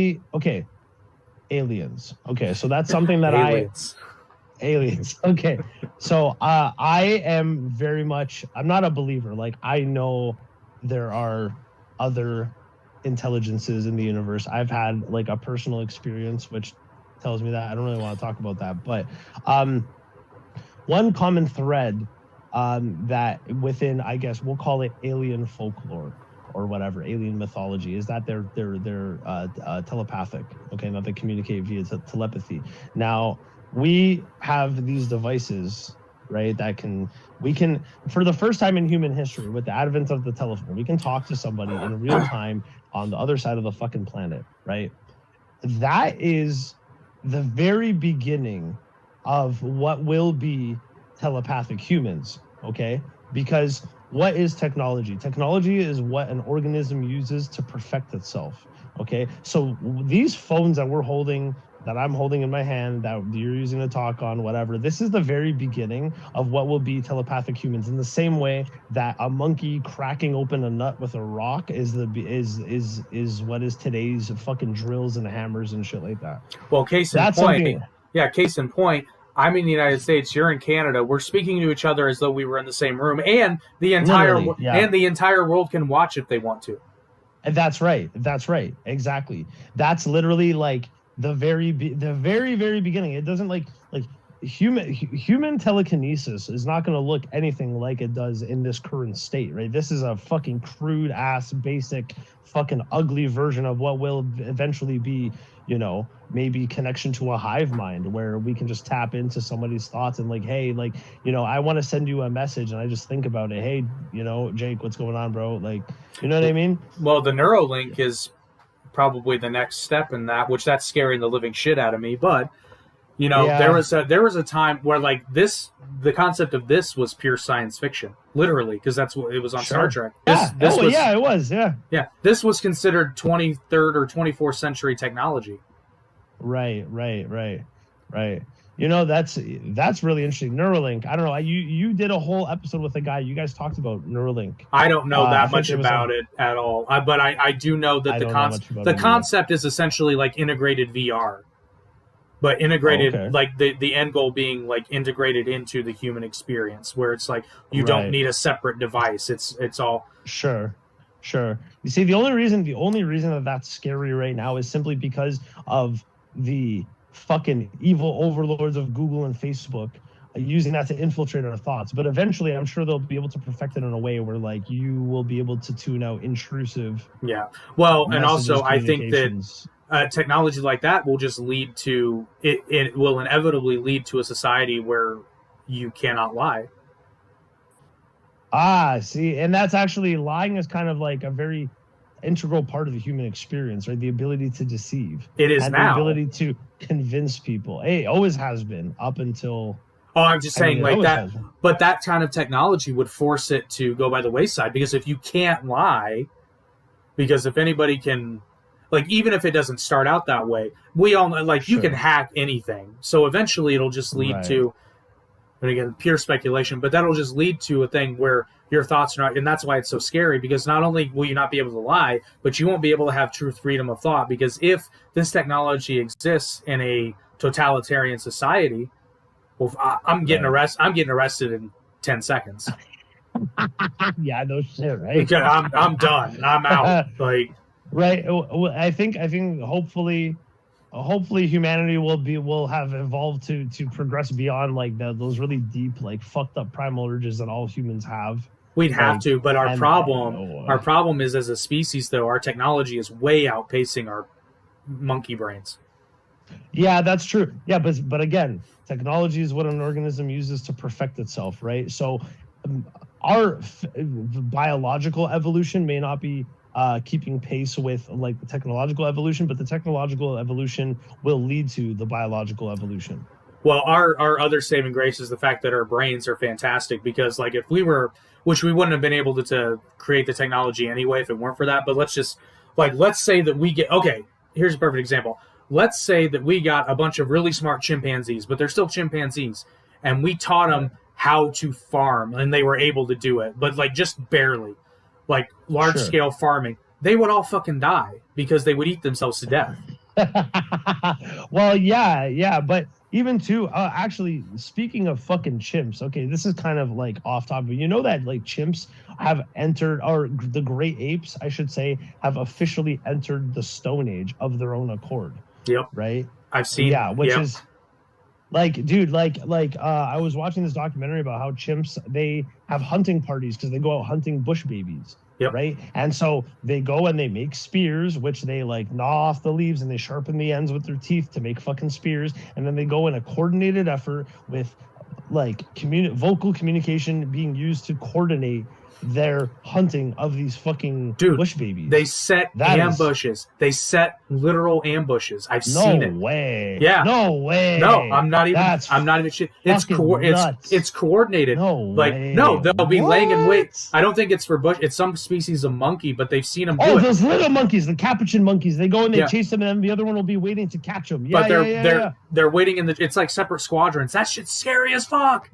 okay, aliens. Okay, so that's something that aliens. Okay, so I am very much. I'm not a believer. Like, I know there are other intelligences in the universe. I've had like a personal experience which tells me that. I don't really want to talk about that, but one common thread that within, I guess we'll call it alien folklore or whatever, alien mythology, is that they're telepathic. Okay, now they communicate via telepathy. Now we have these devices, right, that we can, for the first time in human history, with the advent of the telephone, we can talk to somebody in real time on the other side of the fucking planet, right? That is the very beginning of what will be telepathic humans, okay? Because what is technology? Technology is what an organism uses to perfect itself, okay? So these phones that we're holding, that I'm holding in my hand, that you're using to talk on, whatever, this is the very beginning of what will be telepathic humans, in the same way that a monkey cracking open a nut with a rock is what is today's fucking drills and hammers and shit like that. Well, case in point, I'm in the United States, you're in Canada. We're speaking to each other as though we were in the same room, and the entire world can watch if they want to. And that's right. Exactly. That's literally like the very beginning. It doesn't like human telekinesis is not going to look anything like it does in this current state, right? This is a fucking crude ass, basic, fucking ugly version of what will eventually be, maybe connection to a hive mind, where we can just tap into somebody's thoughts and like, hey, like, I want to send you a message and I just think about it. Hey, Jake, what's going on, bro? Like, you know what I mean? Well, the Neuralink is probably the next step in that, which that's scaring the living shit out of me. But there was a time where like the concept of this was pure science fiction, literally, because that's what it was on Star Trek. It was. Yeah, this was considered 23rd or 24th century technology. Right. That's really interesting. Neuralink. I don't know. You did a whole episode with a guy. You guys talked about Neuralink. I don't know that much about it at all, but I do know that the concept is essentially like integrated VR. But integrated, like the end goal being like integrated into the human experience, where it's like you don't need a separate device. It's all sure. You see, the only reason that that's scary right now is simply because of the fucking evil overlords of Google and Facebook using that to infiltrate our thoughts. But eventually, I'm sure they'll be able to perfect it in a way where like you will be able to tune out intrusive. Yeah. Well, and also I think that technology like that will just lead to it will inevitably lead to a society where you cannot lie. See, and that's actually, lying is kind of like a very integral part of the human experience, right? The ability to deceive. It is and now. The ability to convince people. It always has been, up until... Oh, I'm just saying like that. But that kind of technology would force it to go by the wayside, because if you can't lie, because if anybody can... Like, even if it doesn't start out that way, we all know, like, you can hack anything. So eventually it'll just lead to, and again, pure speculation, but that'll just lead to a thing where your thoughts are not, and that's why it's so scary, because not only will you not be able to lie, but you won't be able to have true freedom of thought, because if this technology exists in a totalitarian society, well, I'm getting arrested in 10 seconds. Yeah, no shit, right? I'm done. I'm out. Like... Right. I think hopefully humanity will have evolved to progress beyond like those really deep, like fucked up primal urges that all humans have. We'd have to, but our problem is, as a species, though, our technology is way outpacing our monkey brains. Yeah, that's true. Yeah, but again, technology is what an organism uses to perfect itself, right? So our biological evolution may not be keeping pace with like the technological evolution, but the technological evolution will lead to the biological evolution. Well, our other saving grace is the fact that our brains are fantastic, because like if we were, which we wouldn't have been able to create the technology anyway if it weren't for that, but let's say that we get, okay, here's a perfect example. Let's say that we got a bunch of really smart chimpanzees, but they're still chimpanzees, and we taught them how to farm, and they were able to do it, but like just barely. Like large-scale farming. they would all fucking die because they would eat themselves to death. Well, yeah, but even too, actually, speaking of fucking chimps, okay, this is kind of like off topic. You know that like chimps have entered, or the great apes, I should say, have officially entered the Stone Age of their own accord. Yep. Right? I've seen. Yeah, which is like, dude, I was watching this documentary about how chimps, they have hunting parties because they go out hunting bush babies. Yep. Right. And so they go and they make spears, which they like gnaw off the leaves and they sharpen the ends with their teeth to make fucking spears. And then they go in a coordinated effort with like vocal communication being used to coordinate their hunting of these fucking bush babies. They set ambushes. They set literal ambushes. I've seen it. No way. Yeah. No way. No, I'm not even shit. It's coordinated. No way. No, they'll be laying in wait. I don't think it's for bush. It's some species of monkey, but they've seen them do it. Oh, those little monkeys, the capuchin monkeys. They go and they chase them, and then the other one will be waiting to catch them. Yeah, but they're waiting in the. It's like separate squadrons. That shit's scary as fuck.